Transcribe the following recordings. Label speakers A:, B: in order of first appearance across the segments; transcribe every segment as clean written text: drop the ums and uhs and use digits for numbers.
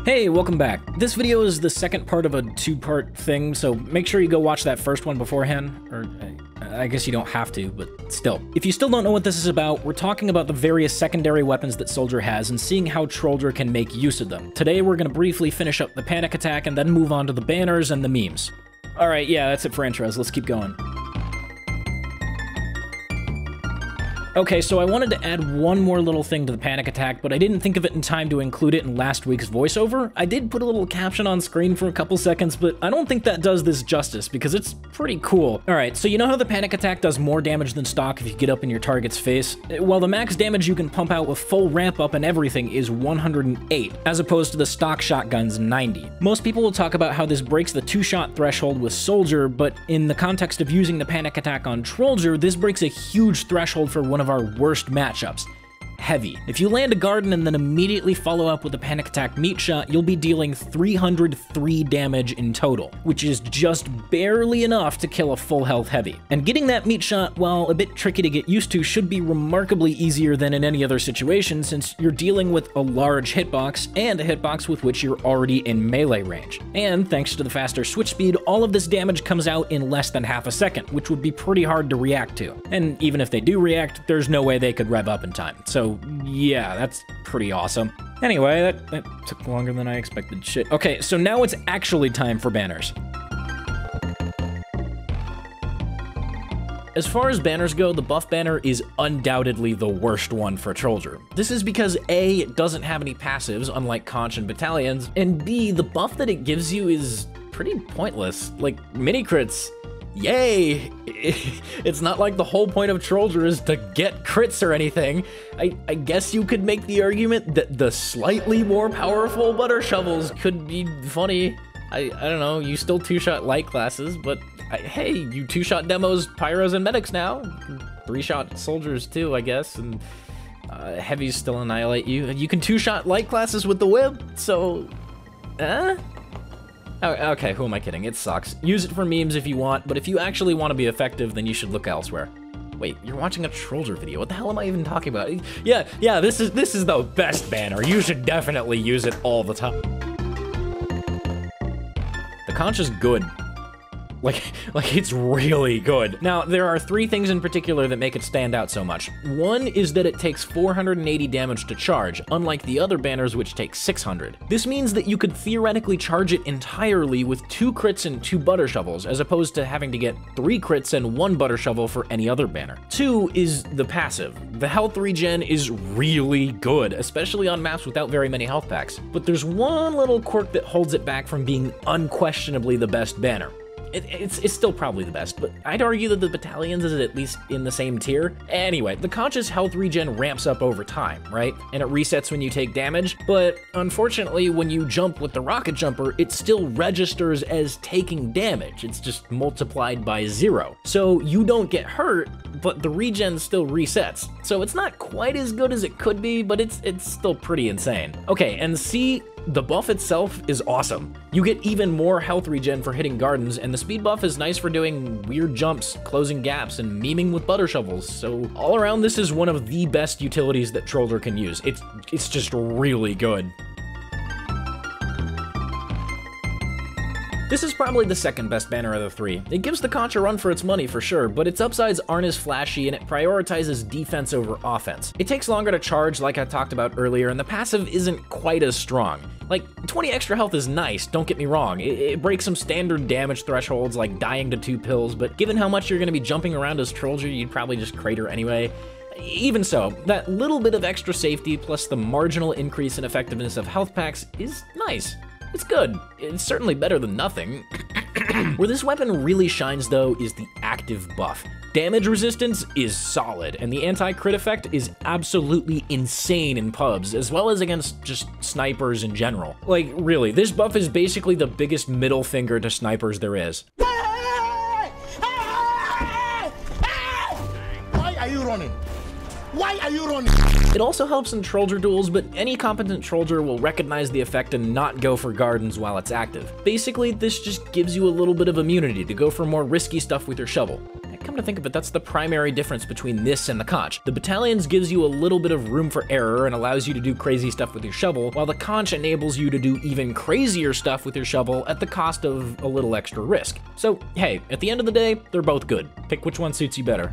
A: Hey, welcome back. This video is the second part of a two-part thing, so make sure you go watch that first one beforehand, or I guess you don't have to, but still. If you still don't know what this is about, we're talking about the various secondary weapons that Soldier has and seeing how Trolldier can make use of them. Today we're gonna briefly finish up the panic attack and then move on to the banners and the memes. Alright, yeah, that's it for intros, let's keep going. Okay, so I wanted to add one more little thing to the panic attack, but I didn't think of it in time to include it in last week's voiceover. I did put a little caption on screen for a couple seconds, but I don't think that does this justice, because it's pretty cool. Alright, so you know how the panic attack does more damage than stock if you get up in your target's face? Well, the max damage you can pump out with full ramp up and everything is 108, as opposed to the stock shotgun's 90. Most people will talk about how this breaks the 2-shot threshold with Soldier, but in the context of using the panic attack on Trolldier, this breaks a huge threshold for one of our worst matchups. Heavy. If you land a garden and then immediately follow up with a panic attack meat shot, you'll be dealing 303 damage in total, which is just barely enough to kill a full health heavy. And getting that meat shot, while a bit tricky to get used to, should be remarkably easier than in any other situation, since you're dealing with a large hitbox and a hitbox with which you're already in melee range. And thanks to the faster switch speed, all of this damage comes out in less than half a second, which would be pretty hard to react to. And even if they do react, there's no way they could rev up in time. So yeah, that's pretty awesome. Anyway, that took longer than I expected. Shit. Okay, so now it's actually time for banners. As far as banners go, the buff banner is undoubtedly the worst one for Trolldier. This is because A, it doesn't have any passives, unlike Conch and Battalions, and B, the buff that it gives you is pretty pointless. Like, mini crits, yay! It's not like the whole point of Trolldier is to get crits or anything. I guess you could make the argument that the slightly more powerful butter shovels could be funny. I don't know, you still 2-shot light classes, but hey, you 2-shot demos, pyros, and medics now. 3-shot soldiers too, I guess, and heavies still annihilate you. And you can 2-shot light classes with the whip, so, Oh, okay, who am I kidding? It sucks. Use it for memes if you want, but if you actually want to be effective, then you should look elsewhere. Wait, you're watching a Trolldier video. What the hell am I even talking about? Yeah, this is the best banner. You should definitely use it all the time. The conch is good. Like it's really good. Now, there are 3 things in particular that make it stand out so much. One is that it takes 480 damage to charge, unlike the other banners which take 600. This means that you could theoretically charge it entirely with 2 crits and 2 butter shovels, as opposed to having to get 3 crits and 1 butter shovel for any other banner. 2 is the passive. The health regen is really good, especially on maps without very many health packs. But there's one little quirk that holds it back from being unquestionably the best banner. It's still probably the best, but I'd argue that the Battalions is at least in the same tier. Anyway, the Conch's health regen ramps up over time, right? And it resets when you take damage, but unfortunately, when you jump with the rocket jumper, it still registers as taking damage. It's just multiplied by 0. So you don't get hurt, but the regen still resets. So it's not quite as good as it could be, but it's still pretty insane. Okay, and C, the buff itself is awesome. You get even more health regen for hitting gardens, and the speed buff is nice for doing weird jumps, closing gaps, and memeing with butter shovels. So all around, this is one of the best utilities that Trolldier can use. It's just really good. This is probably the second best banner of the 3. It gives the Conch a run for its money for sure, but its upsides aren't as flashy and it prioritizes defense over offense. It takes longer to charge like I talked about earlier, and the passive isn't quite as strong. Like, 20 extra health is nice, don't get me wrong. It breaks some standard damage thresholds like dying to 2 pills, but given how much you're gonna be jumping around as Trolldier, you'd probably just crater anyway. Even so, that little bit of extra safety plus the marginal increase in effectiveness of health packs is nice. It's good. It's certainly better than nothing. Where this weapon really shines, though, is the active buff. Damage resistance is solid, and the anti-crit effect is absolutely insane in pubs, as well as against just snipers in general. Like, really, this buff is basically the biggest middle finger to snipers there is.
B: Why are you running? Why are you running?
A: It also helps in Trolldier duels, but any competent Trolldier will recognize the effect and not go for gardens while it's active. Basically, this just gives you a little bit of immunity to go for more risky stuff with your shovel. Come to think of it, that's the primary difference between this and the conch. The battalions gives you a little bit of room for error and allows you to do crazy stuff with your shovel, while the conch enables you to do even crazier stuff with your shovel at the cost of a little extra risk. So, hey, at the end of the day, they're both good. Pick which one suits you better.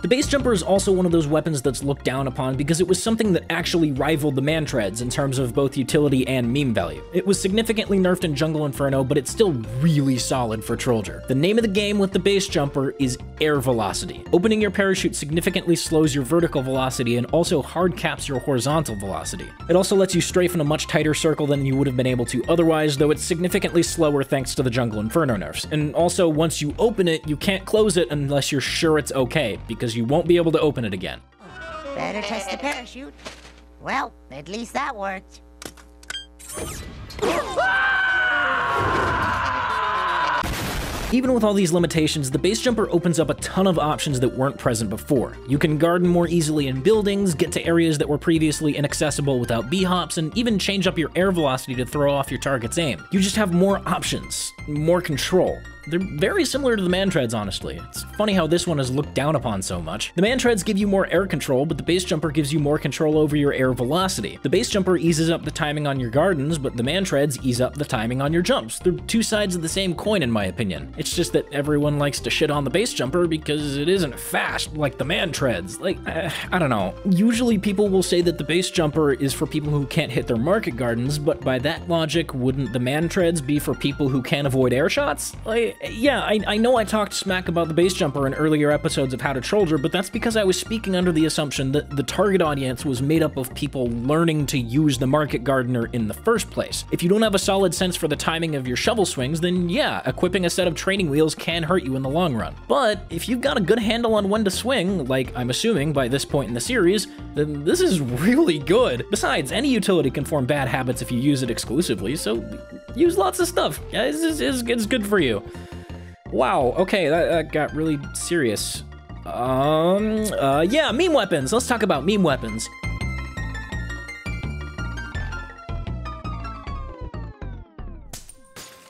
A: The base jumper is also one of those weapons that's looked down upon because it was something that actually rivaled the man-treads in terms of both utility and meme value. It was significantly nerfed in Jungle Inferno, but it's still really solid for Trolldier. The name of the game with the base jumper is air velocity. Opening your parachute significantly slows your vertical velocity and also hard caps your horizontal velocity. It also lets you strafe in a much tighter circle than you would have been able to otherwise, though it's significantly slower thanks to the Jungle Inferno nerfs. And also, once you open it, you can't close it unless you're sure it's okay, because you won't be able to open it again.
C: Better test the parachute. Well, at least that worked.
A: Even with all these limitations, the base jumper opens up a ton of options that weren't present before. You can garden more easily in buildings, get to areas that were previously inaccessible without B-hops, and even change up your air velocity to throw off your target's aim. You just have more options, more control. They're very similar to the man-treads, honestly. It's funny how this one is looked down upon so much. The man-treads give you more air control, but the base jumper gives you more control over your air velocity. The base jumper eases up the timing on your gardens, but the man-treads ease up the timing on your jumps. They're two sides of the same coin, in my opinion. It's just that everyone likes to shit on the base jumper because it isn't fast like the man-treads. Like, I don't know. Usually people will say that the base jumper is for people who can't hit their market gardens, but by that logic, wouldn't the man-treads be for people who can't avoid air shots? Like, yeah, I know I talked smack about the base jumper in earlier episodes of How to Trolldier, but that's because I was speaking under the assumption that the target audience was made up of people learning to use the market gardener in the first place. If you don't have a solid sense for the timing of your shovel swings, then yeah, equipping a set of training wheels can hurt you in the long run. But if you've got a good handle on when to swing, like I'm assuming by this point in the series, then this is really good. Besides, any utility can form bad habits if you use it exclusively, so use lots of stuff. Yeah, it's good for you. Wow, okay, that got really serious. Yeah, meme weapons. Let's talk about meme weapons.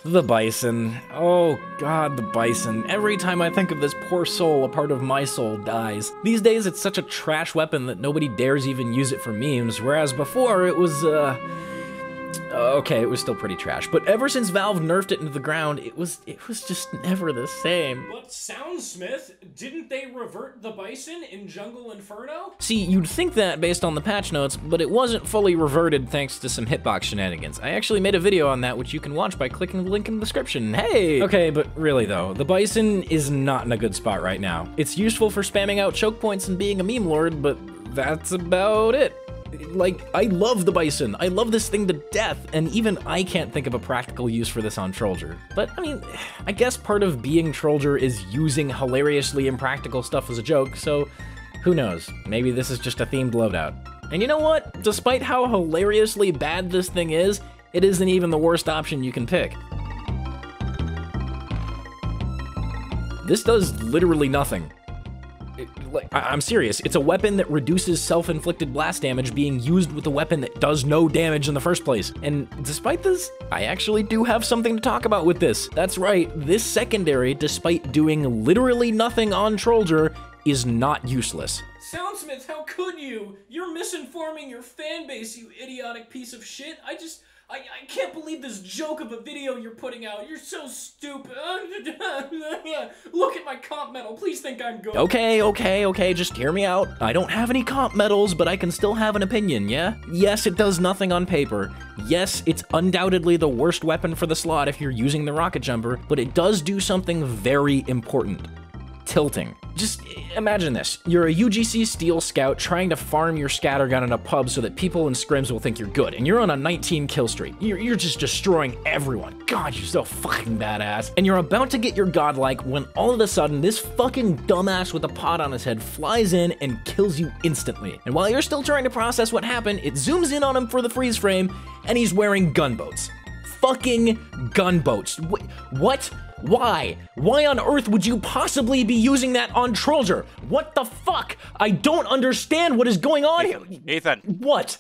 A: The Bison. Oh god, the Bison. Every time I think of this poor soul, a part of my soul dies. These days, it's such a trash weapon that nobody dares even use it for memes, whereas before it was, okay, it was still pretty trash, but ever since Valve nerfed it into the ground, it was just never the same.
D: But SoundSmith, didn't they revert the Bison in Jungle Inferno?
A: See, you'd think that based on the patch notes, but it wasn't fully reverted thanks to some hitbox shenanigans. I actually made a video on that, which you can watch by clicking the link in the description. Hey! Okay, but really though, the Bison is not in a good spot right now. It's useful for spamming out choke points and being a meme lord, but that's about it. Like, I love the Bison. I love this thing to death, and even I can't think of a practical use for this on Trolldier. But, I mean, I guess part of being Trolldier is using hilariously impractical stuff as a joke, so who knows? Maybe this is just a themed loadout. And you know what? Despite how hilariously bad this thing is, it isn't even the worst option you can pick. This does literally nothing. I'm serious, it's a weapon that reduces self-inflicted blast damage being used with a weapon that does no damage in the first place. And despite this, I actually do have something to talk about with this. That's right, this secondary, despite doing literally nothing on Trolldier, is not useless.
D: SoundSmith, how could you? You're misinforming your fan base, you idiotic piece of shit. I can't believe this joke of a video you're putting out. You're so stupid. Look at my comp medal. Please think I'm good.
A: Okay, just hear me out. I don't have any comp medals, but I can still have an opinion, yeah? Yes, it does nothing on paper. Yes, it's undoubtedly the worst weapon for the slot if you're using the rocket jumper, but it does do something very important. Tilting. Just imagine this. You're a UGC Steel Scout trying to farm your scattergun in a pub so that people in scrims will think you're good, and you're on a 19 kill streak. You're just destroying everyone. God, you're so fucking badass. And you're about to get your godlike when all of a sudden this fucking dumbass with a pot on his head flies in and kills you instantly. And while you're still trying to process what happened, it zooms in on him for the freeze frame, and he's wearing gunboats. Fucking gunboats. What? Why? Why on earth would you possibly be using that on Trolldier? What the fuck? I don't understand what is going on here.
E: Ethan.
A: What?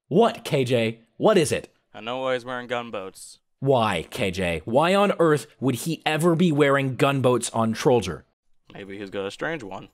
A: What, KJ? What is it?
E: I know why he's wearing gunboats.
A: Why, KJ? Why on earth would he ever be wearing gunboats on Trolldier?
E: Maybe he's got a strange one.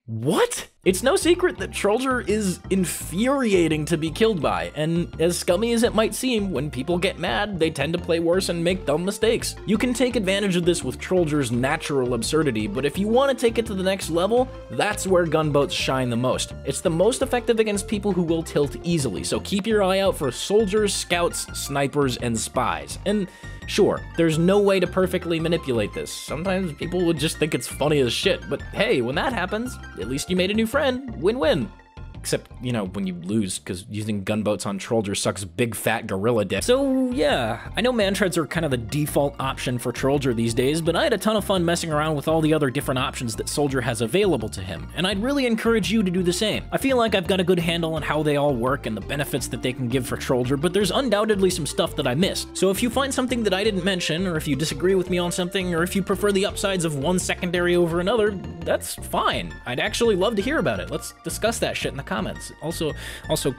A: What? It's no secret that Trolldier is infuriating to be killed by, and as scummy as it might seem, when people get mad, they tend to play worse and make dumb mistakes. You can take advantage of this with Trolldier's natural absurdity, but if you want to take it to the next level, that's where gunboats shine the most. It's the most effective against people who will tilt easily, so keep your eye out for soldiers, scouts, snipers, and spies. And sure, there's no way to perfectly manipulate this. Sometimes people would just think it's funny as shit, but hey, when that happens, at least you made a new friend. Win-win. Except, you know, when you lose, because using gunboats on Trolldier sucks big fat gorilla dick. So yeah, I know man-treads are kind of the default option for Trolldier these days, but I had a ton of fun messing around with all the other different options that Soldier has available to him, and I'd really encourage you to do the same. I feel like I've got a good handle on how they all work and the benefits that they can give for Trolldier, but there's undoubtedly some stuff that I missed. So if you find something that I didn't mention, or if you disagree with me on something, or if you prefer the upsides of one secondary over another, that's fine. I'd actually love to hear about it. Let's discuss that shit in the comments. Also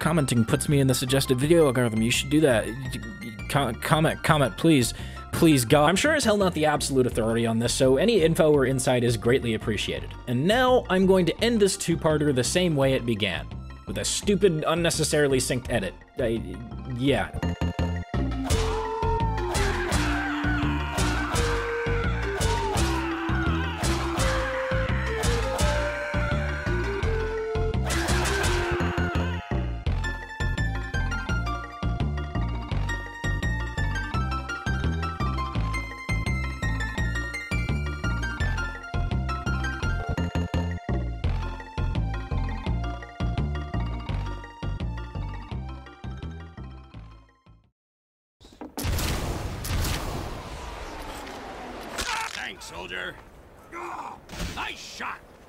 A: commenting puts me in the suggested video algorithm. You should do that. Comment, please. Please, God. I'm sure as hell not the absolute authority on this, so any info or insight is greatly appreciated. And now I'm going to end this two-parter the same way it began, with a stupid, unnecessarily synced edit. Yeah.
F: Thanks, soldier. Nice shot.